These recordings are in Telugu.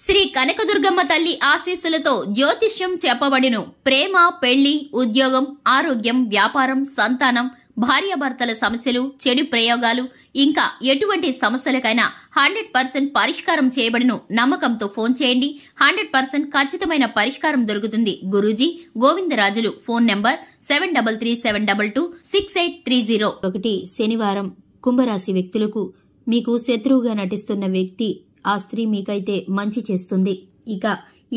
శ్రీ కనకదుర్గమ్మ తల్లి ఆశీస్సులతో జ్యోతిష్యం చెప్పబడును. ప్రేమ, పెళ్లి, ఉద్యోగం, ఆరోగ్యం, వ్యాపారం, సంతానం, భార్యాభర్తల సమస్యలు, చెడు ప్రయోగాలు, ఇంకా ఎటువంటి సమస్యలకైనా 100% పరిష్కారం చేయబడును. నమ్మకంతో ఫోన్ చేయండి. 100% ఖచ్చితమైన పరిష్కారం దొరుకుతుంది. గురూజీ గోవిందరాజులు. Phone number 7337226830. 1. శనివారం. కుంభరాశి వ్యక్తులకు మీకు శత్రువుగా నటిస్తున్న వ్యక్తి ఆ స్త్రీ మీకైతే మంచి చేస్తుంది. ఇక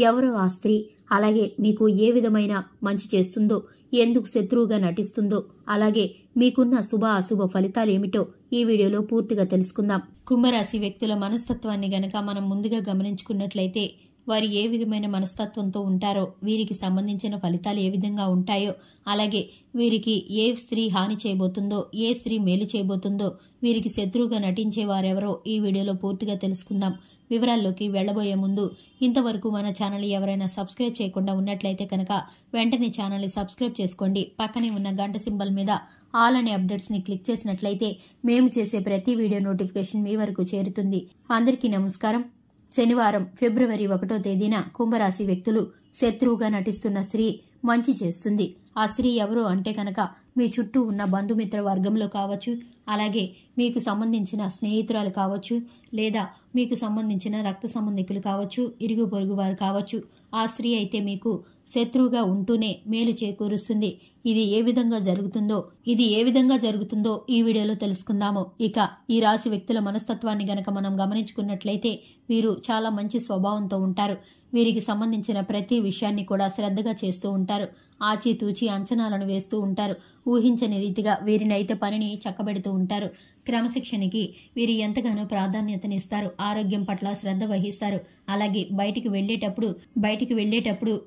ఎవరో ఆ స్త్రీ అలాగే మీకు ఏ విధమైన మంచి చేస్తుందో, ఎందుకు శత్రువుగా నటిస్తుందో, అలాగే మీకున్న శుభ అశుభ ఫలితాలు ఏమిటో ఈ వీడియోలో పూర్తిగా తెలుసుకుందాం. కుంభరాశి వ్యక్తుల మనస్తత్వాన్ని గనక మనం ముందుగా గమనించుకున్నట్లయితే వారు ఏ విధమైన మనస్తత్వంతో ఉంటారో, వీరికి సంబంధించిన ఫలితాలు ఏ విధంగా ఉంటాయో, అలాగే వీరికి ఏ స్త్రీ హాని చేయబోతుందో, ఏ స్త్రీ మేలు చేయబోతుందో, వీరికి శత్రువుగా నటించే వారెవరో ఈ వీడియోలో పూర్తిగా తెలుసుకుందాం. వివరాల్లోకి వెళ్లబోయే ముందు ఇంతవరకు మన ఛానల్ ఎవరైనా సబ్స్క్రైబ్ చేయకుండా ఉన్నట్లయితే కనుక వెంటనే ఛానల్ని సబ్స్క్రైబ్ చేసుకోండి. పక్కనే ఉన్న గంట సింబల్ మీద ఆల్ అనే అప్డేట్స్ని క్లిక్ చేసినట్లయితే మేము చేసే ప్రతి వీడియో నోటిఫికేషన్ మీ వరకు చేరుతుంది. అందరికీ నమస్కారం. శనివారం ఫిబ్రవరి 1వ తేదీన కుంభరాశి వ్యక్తులు శత్రువుగా నటిస్తున్న స్త్రీ మంచి చేస్తుంది. ఆ స్త్రీ ఎవరు అంటే కనుక మీ చుట్టూ ఉన్న బంధుమిత్ర వర్గంలో కావచ్చు, అలాగే మీకు సంబంధించిన స్నేహితురాలు కావచ్చు, లేదా మీకు సంబంధించిన రక్త సంబంధికులు కావచ్చు, ఇరుగు పొరుగు వారు కావచ్చు. ఆ స్త్రీ అయితే మీకు శత్రువుగా ఉంటూనే మేలు చేకూరుస్తుంది. ఇది ఏ విధంగా జరుగుతుందో ఈ వీడియోలో తెలుసుకుందాము. ఇక ఈ రాశి వ్యక్తుల మనస్తత్వాన్ని గనక మనం గమనించుకున్నట్లయితే వీరు చాలా మంచి స్వభావంతో ఉంటారు. వీరికి సంబంధించిన ప్రతి విషయాన్ని కూడా శ్రద్ధగా చేస్తూ ఉంటారు. ఆచితూచి అంచనాలను వేస్తూ ఉంటారు. ఊహించని రీతిగా వీరినైతే పనిని చక్కబెడుతూ ఉంటారు. క్రమశిక్షణకి వీరు ఎంతగానో ప్రాధాన్యతనిస్తారు. ఆరోగ్యం పట్ల శ్రద్ధ వహిస్తారు. అలాగే బయటికి వెళ్లేటప్పుడు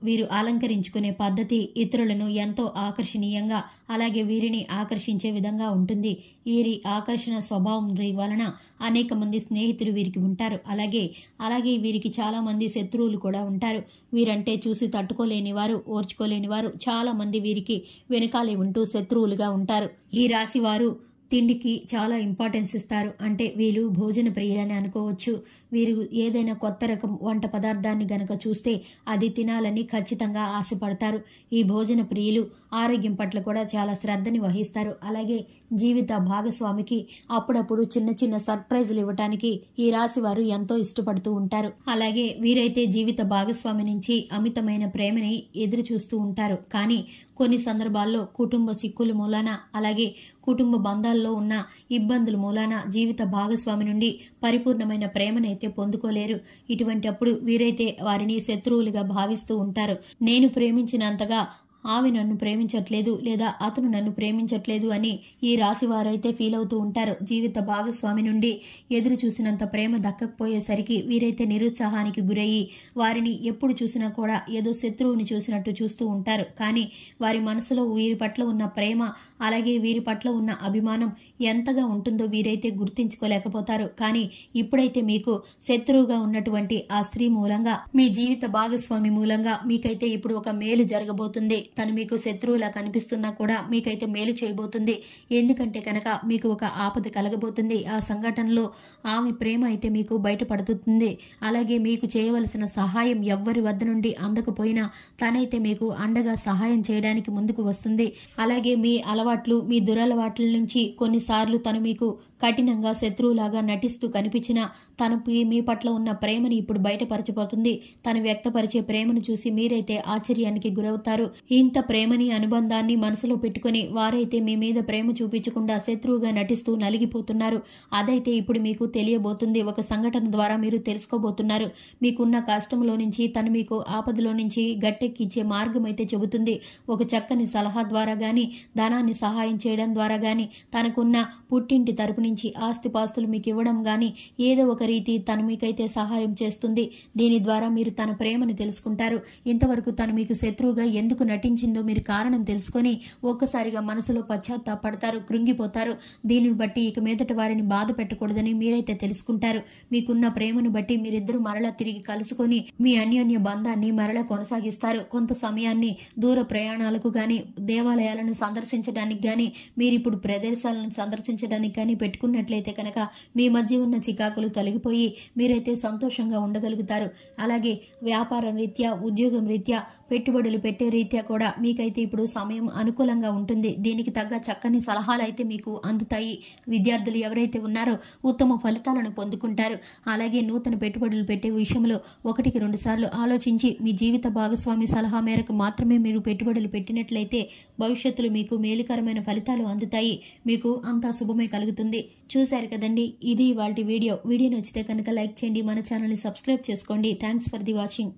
వీరు అలంకరించుకునే పద్ధతి ఇతరులను ఎంతో ఆకర్షణీయంగా, అలాగే వీరిని ఆకర్షించే విధంగా ఉంటుంది. వీరి ఆకర్షణ స్వభావం వలన అనేక మంది స్నేహితులు వీరికి ఉంటారు. అలాగే వీరికి చాలా మంది శత్రువులు కూడా ఉంటారు. వీరంటే చూసి తట్టుకోలేని వారు, ఓర్చుకోలేని వారు చాలా మంది వీరికి వెనకాలే ఉంటూ శత్రువులుగా ఉంటారు. ఈ రాశి వారు తిండికి చాలా ఇంపార్టెన్స్ ఇస్తారు. అంటే వీళ్ళు భోజన ప్రియులని అనుకోవచ్చు. వీరు ఏదైనా కొత్త రకం వంట పదార్థాన్ని గనక చూస్తే అది తినాలని ఖచ్చితంగా ఆశపడతారు. ఈ భోజన ప్రియులు ఆరోగ్యం పట్ల కూడా చాలా శ్రద్ధని వహిస్తారు. అలాగే జీవిత భాగస్వామికి అప్పుడప్పుడు చిన్న చిన్న సర్ప్రైజులు ఇవ్వటానికి ఈ రాశి వారు ఎంతో ఇష్టపడుతూ ఉంటారు. అలాగే వీరైతే జీవిత భాగస్వామి నుంచి అమితమైన ప్రేమని ఎదురు చూస్తూ ఉంటారు. కానీ కొన్ని సందర్భాల్లో కుటుంబ సిక్కుల మూలాన, అలాగే కుటుంబ బంధాల్లో ఉన్న ఇబ్బందుల మూలాన జీవిత భాగస్వామి నుండి పరిపూర్ణమైన ప్రేమనైతే పొందుకోలేరు. ఇటువంటి అప్పుడు వీరైతే వారిని శత్రువులుగా భావిస్తూ ఉంటారు. నేను ప్రేమించినంతగా ఆమె నన్ను ప్రేమించట్లేదు, లేదా అతను నన్ను ప్రేమించట్లేదు అని ఈ రాశి వారైతే ఫీల్ అవుతూ ఉంటారు. జీవిత భాగస్వామి నుండి ఎదురు చూసినంత ప్రేమ దక్కకపోయేసరికి వీరైతే నిరుత్సాహానికి గురయ్యి వారిని ఎప్పుడు చూసినా కూడా ఏదో శత్రువుని చూసినట్టు చూస్తూ ఉంటారు. కానీ వారి మనసులో వీరి పట్ల ఉన్న ప్రేమ, అలాగే వీరి పట్ల ఉన్న అభిమానం ఎంతగా ఉంటుందో వీరైతే గుర్తించుకోలేకపోతారు. కానీ ఇప్పుడైతే మీకు శత్రువుగా ఉన్నటువంటి ఆ స్త్రీ మూలంగా, మీ జీవిత భాగస్వామి మూలంగా మీకైతే ఇప్పుడు ఒక మేలు జరగబోతుంది. తను మీకు శత్రువులా కనిపిస్తున్నా కూడా మీకైతే మేలు చేయబోతుంది. ఎందుకంటే కనుక మీకు ఒక ఆపద కలగబోతుంది. ఆ సంఘటనలో ఆమె ప్రేమ అయితే మీకు బయటపడుతుంది. అలాగే మీకు చేయవలసిన సహాయం ఎవ్వరి వద్ద నుండి అందకపోయినా తనైతే మీకు అండగా సహాయం చేయడానికి ముందుకు వస్తుంది. అలాగే మీ అలవాట్లు, మీ దురలవాట్ల నుంచి కొన్నిసార్లు తను మీకు కఠినంగా శత్రువులాగా నటిస్తూ కనిపించినా తను మీ పట్ల ఉన్న ప్రేమని ఇప్పుడు బయటపరచబోతుంది. తను వ్యక్తపరిచే ప్రేమను చూసి మీరైతే ఆశ్చర్యానికి గురవుతారు. ఇంత ప్రేమని, అనుబంధాన్ని మనసులో పెట్టుకుని వారైతే మీ మీద ప్రేమ చూపించకుండా శత్రువుగా నటిస్తూ నలిగిపోతున్నారు. అదైతే ఇప్పుడు మీకు తెలియబోతుంది. ఒక సంఘటన ద్వారా మీరు తెలుసుకోబోతున్నారు. మీకున్న కష్టంలో నుంచి, తను మీకు ఆపదలో నుంచి గట్టెక్కించే మార్గం అయితే చెబుతుంది. ఒక చక్కని సలహా ద్వారా గాని, ధనాన్ని సహాయం చేయడం ద్వారా గాని, తనకున్న పుట్టింటి తరపు నుంచి ఆస్తిపాస్తులు మీకు ఇవ్వడం గాని ఏదో ఒక రీతి తను మీకైతే సహాయం చేస్తుంది. దీని ద్వారా మీరు తన ప్రేమను తెలుసుకుంటారు. ఇంతవరకు తను మీకు శత్రువుగా ఎందుకు నటించిందో మీరు కారణం తెలుసుకొని ఒక్కసారిగా మనసులో పశ్చాత్తాపడతారు, కృంగిపోతారు. దీనిని బట్టి ఇక మీదట వారిని బాధ పెట్టకూడదని మీరైతే తెలుసుకుంటారు. మీకున్న ప్రేమను బట్టి మీరిద్దరూ మరలా తిరిగి కలుసుకొని మీ అన్యోన్య బంధాన్ని మరలా కొనసాగిస్తారు. కొంత సమయాన్ని దూర ప్రయాణాలకు గాని, దేవాలయాలను సందర్శించడానికి గాని, మీరిప్పుడు ప్రదేశాలను సందర్శించడానికి గాని పెట్టుకున్నట్లయితే కనుక మీ మధ్య ఉన్న చికాకులు తొలగిపోతాయి. దాటిపోయి మీరైతే సంతోషంగా ఉండగలుగుతారు. అలాగే వ్యాపారం రీత్యా, ఉద్యోగం రీత్యా, పెట్టుబడులు పెట్టే రీత్యా కూడా మీకైతే ఇప్పుడు సమయం అనుకూలంగా ఉంటుంది. దీనికి తగ్గ చక్కని సలహాలు అయితే మీకు అందుతాయి. విద్యార్థులు ఎవరైతే ఉన్నారో ఉత్తమ ఫలితాలను పొందుకుంటారు. అలాగే నూతన పెట్టుబడులు పెట్టే విషయంలో 1-2 సార్లు ఆలోచించి మీ జీవిత భాగస్వామి సలహా మేరకు మాత్రమే మీరు పెట్టుబడులు పెట్టినట్లయితే భవిష్యత్తులో మీకు మేలుకరమైన ఫలితాలు అందుతాయి. మీకు అంతా శుభమే కలుగుతుంది. చూశారు కదండి, ఇది ఇవాల్టి వీడియో. వీడియో నచ్చితే కనుక లైక్ చేయండి, మన ఛానల్ని సబ్స్క్రైబ్ చేసుకోండి. Thanks for the watching.